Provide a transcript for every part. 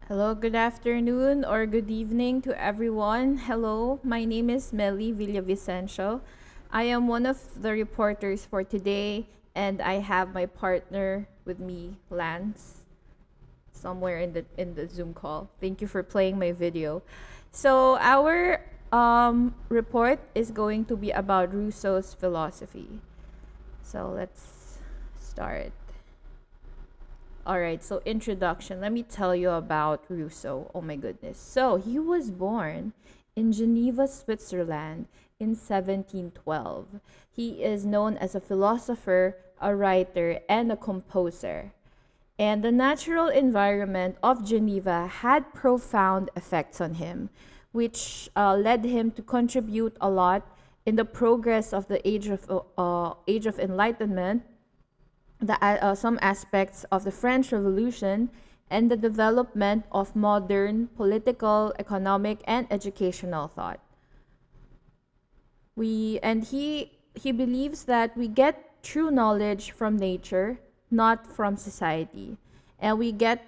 Hello, good afternoon or good evening to everyone. Hello, my name is Melly Villavicencio. I am one of the reporters for today, and I have my partner with me, Lance, somewhere in the Zoom call. Thank you for playing my video. So our report is going to be about Rousseau's philosophy. So let's start. All right, so introduction. Let me tell you about Rousseau. Oh my goodness. So, he was born in Geneva, Switzerland in 1712. He is known as a philosopher, a writer, and a composer. And the natural environment of Geneva had profound effects on him, which led him to contribute a lot in the progress of the Age of Enlightenment, some aspects of the French Revolution, and the development of modern political, economic, and educational thought. He believes that we get true knowledge from nature, not from society, and we get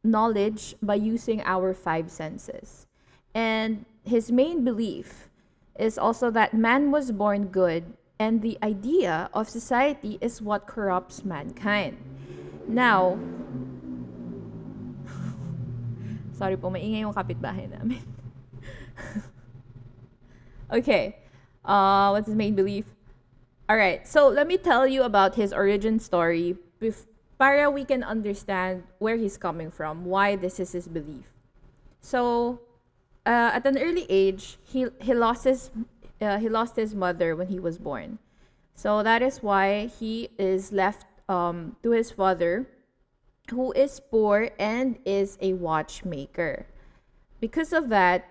knowledge by using our five senses. And his main belief is also that man was born good, and the idea of society is what corrupts mankind. Now, sorry po, maingay yung kapitbahay namin. Okay, what's his main belief? All right, so let me tell you about his origin story para we can understand where he's coming from, why this is his belief. So, at an early age, he lost his mother when he was born. So that is why he is left to his father, who is poor and is a watchmaker. Because of that,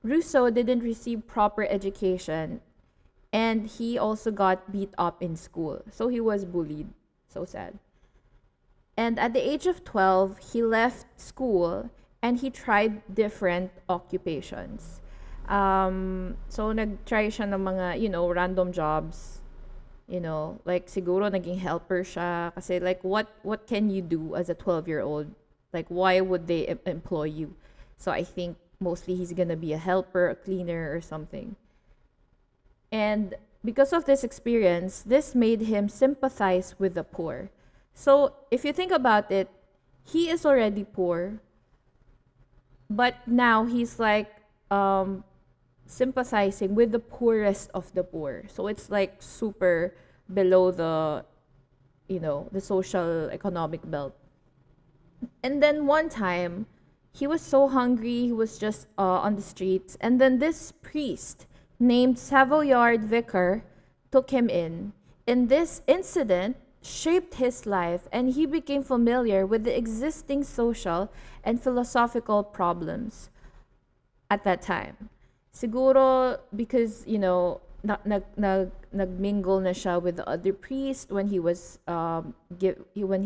Rousseau didn't receive proper education, and he also got beat up in school. So he was bullied. So sad. And at the age of 12, he left school and he tried different occupations. So nag-try siya ng mga, random jobs. Like siguro naging helper siya. Kasi like, what can you do as a 12-year-old? Like, why would they employ you? So I think mostly he's gonna be a helper, a cleaner, or something. And because of this experience, this made him sympathize with the poor. So if you think about it, he is already poor, but now he's like sympathizing with the poorest of the poor. So it's like super below the social economic belt. And then one time, he was so hungry, he was just on the streets. And then this priest named Savoyard Vicar took him in. And this incident shaped his life, and he became familiar with the existing social and philosophical problems at that time. Siguro because, nagmingle na siya with the other priest when he was when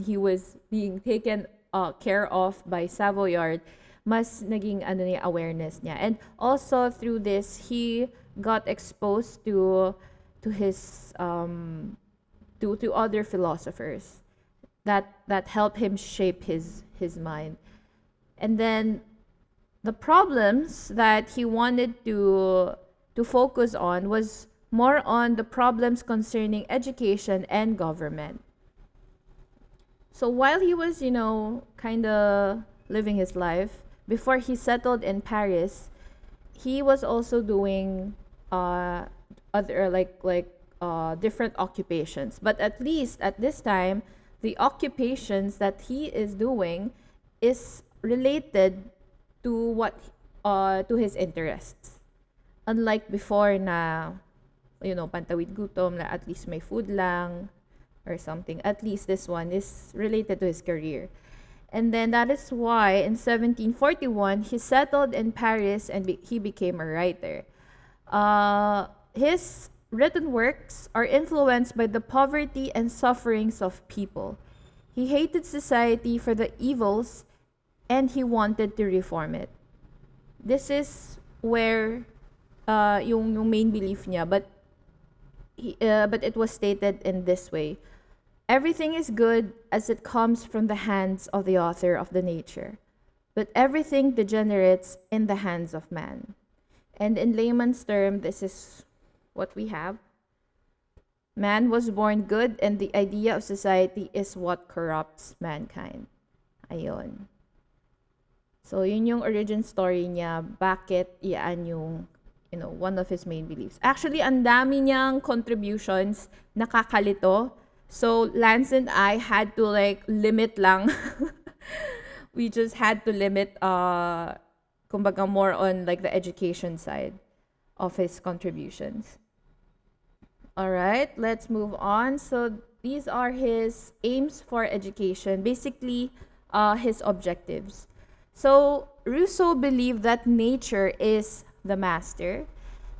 he was being taken care of by Savoyard, mas naging niya, awareness niya. And also through this, he got exposed to his to other philosophers that helped him shape his mind. And then the problems that he wanted to focus on was more on the problems concerning education and government. So while he was, kind of living his life, before he settled in Paris, he was also doing other different occupations. But at least at this time, the occupations that he is doing is related to what to his interests. Unlike before na pantawid gutom na at least may food lang or something. At least this one is related to his career. And then that is why in 1741 he settled in Paris and he became a writer. His written works are influenced by the poverty and sufferings of people. He hated society for the evils and he wanted to reform it. This is where yung main belief niya, but it was stated in this way: everything is good as it comes from the hands of the author of the nature. but everything degenerates in the hands of man. And in layman's term, this is what we have. Man was born good, and the idea of society is what corrupts mankind. Ayun. So, yun yung origin story niya, bakit yan yung, one of his main beliefs. Actually, ang dami niyang contributions, nakakalito. So, Lance and I had to limit lang. We just had to limit, kumbaga more on the education side of his contributions. All right, let's move on. So, these are his aims for education, basically his objectives. So, Rousseau believed that nature is the master.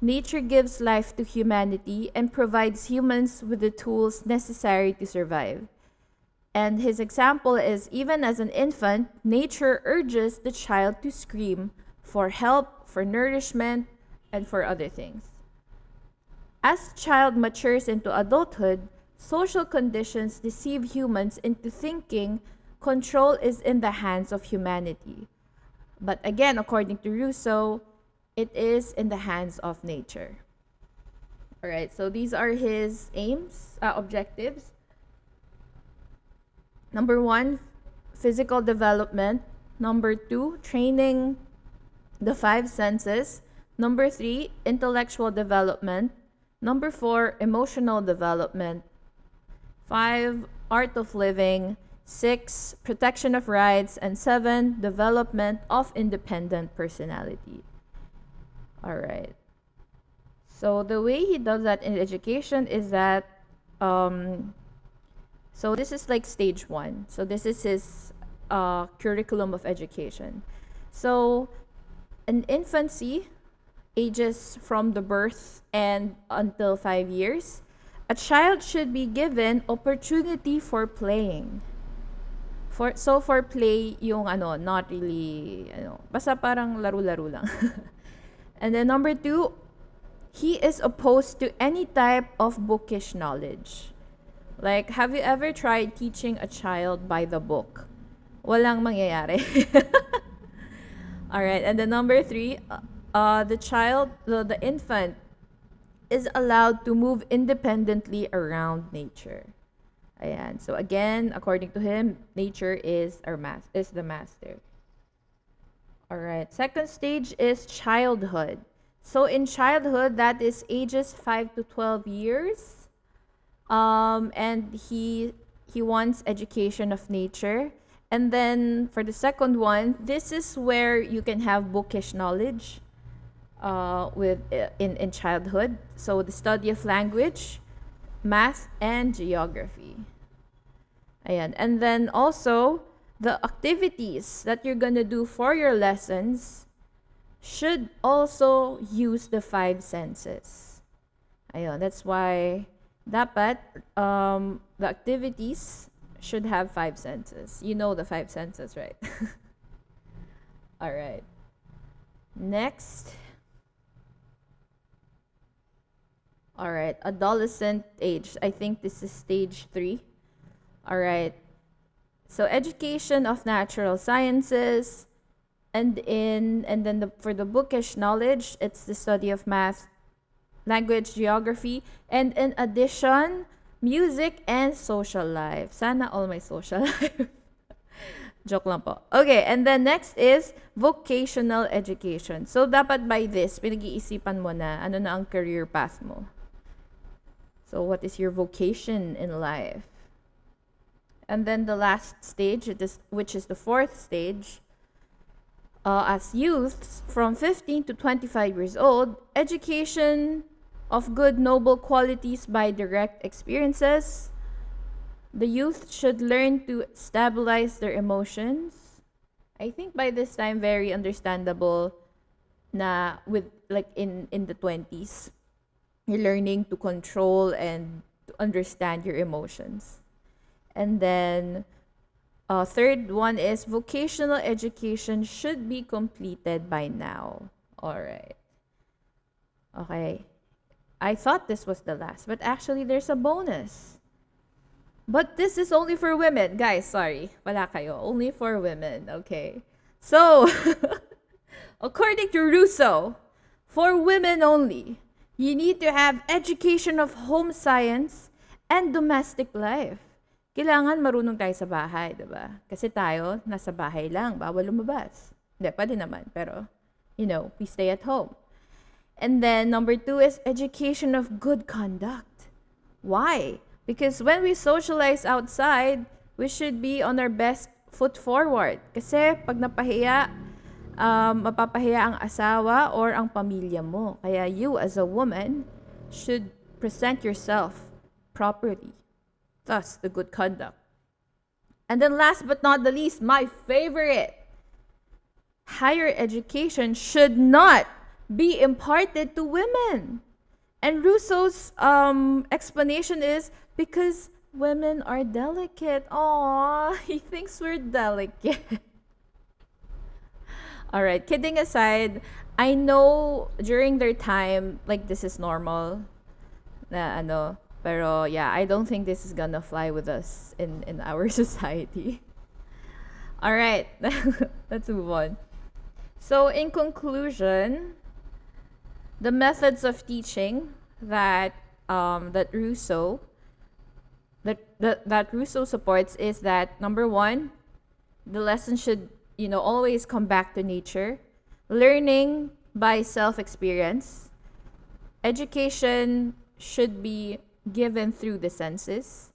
Nature gives life to humanity and provides humans with the tools necessary to survive. And his example is even as an infant, nature urges the child to scream for help, for nourishment, and for other things. As the child matures into adulthood, social conditions deceive humans into thinking control is in the hands of humanity. But again, according to Rousseau, it is in the hands of nature. All right, so these are his objectives. Number 1, physical development. Number 2, training the 5 senses. Number 3, intellectual development. Number 4, emotional development. 5, art of living. 6, protection of rights. And 7, development of independent personality. All right. So the way he does that in education is that, so this is stage 1. So this is his curriculum of education. So in infancy, ages from the birth and until 5 years, a child should be given opportunity for playing. For play, yung not really, basta parang laro-laro lang. And then number 2, he is opposed to any type of bookish knowledge. Have you ever tried teaching a child by the book? Walang mangyayari. All right, and then number 3, the infant is allowed to move independently around nature. Ayan. So again, according to him, nature is the master. All right. Second stage is childhood. So in childhood, that is ages 5 to 12 years. And he wants education of nature. And then for the second one, this is where you can have bookish knowledge in childhood. So the study of language, math, and geography. Ayan. And then also, the activities that you're gonna do for your lessons should also use the 5 senses. Ayan. That's why dapat the activities should have 5 senses. You know the 5 senses, right? All right. Next. All right, adolescent age. I think this is stage 3. All right. So education of natural sciences, and then for the bookish knowledge, it's the study of math, language, geography, and in addition, music and social life. Sana all my social life. Joke lang po. Okay, and then next is vocational education. So dapat by this, pinag-iisipan mo na ano na ang career path mo. So what is your vocation in life? And then the last stage, which is the 4th stage, as youths from 15 to 25 years old, education of good noble qualities by direct experiences. The youth should learn to stabilize their emotions. I think by this time, very understandable na with in the 20s, you're learning to control and to understand your emotions. And then third one is vocational education should be completed by now. All right. Okay. I thought this was the last, but actually there's a bonus. But this is only for women. Guys, sorry. Wala kayo. Only for women. Okay. So, according to Rousseau, for women only, you need to have education of home science and domestic life. Kailangan marunong tayo sa bahay, diba? Kasi tayo, nasa bahay lang, bawal lumabas. Hindi, pwede naman, pero, we stay at home. And then number 2 is education of good conduct. Why? Because when we socialize outside, we should be on our best foot forward. Kasi pag napahiya, mapapahiya ang asawa or ang pamilya mo. Kaya you as a woman should present yourself properly. Thus, the good conduct. And then last but not the least, my favorite. Higher education should not be imparted to women. And Rousseau's explanation is because women are delicate. Aww, he thinks we're delicate. All right, kidding aside, I know during their time, like this is normal. Pero yeah, I don't think this is gonna fly with us in our society. All right, let's move on. So in conclusion, the methods of teaching that Rousseau supports is that number 1, the lesson should always come back to nature, learning by self-experience, education should be given through the senses.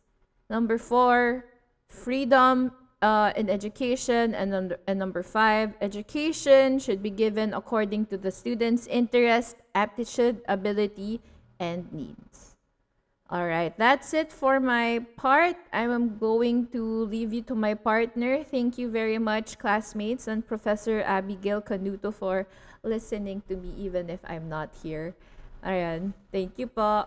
Number 4, freedom in education, and number 5, education should be given according to the student's interest, aptitude, ability, and needs. All right, that's it for my part. I am going to leave you to my partner. Thank you very much, classmates, and Professor Abigail Canuto for listening to me even if I'm not here. Ayan, thank you po.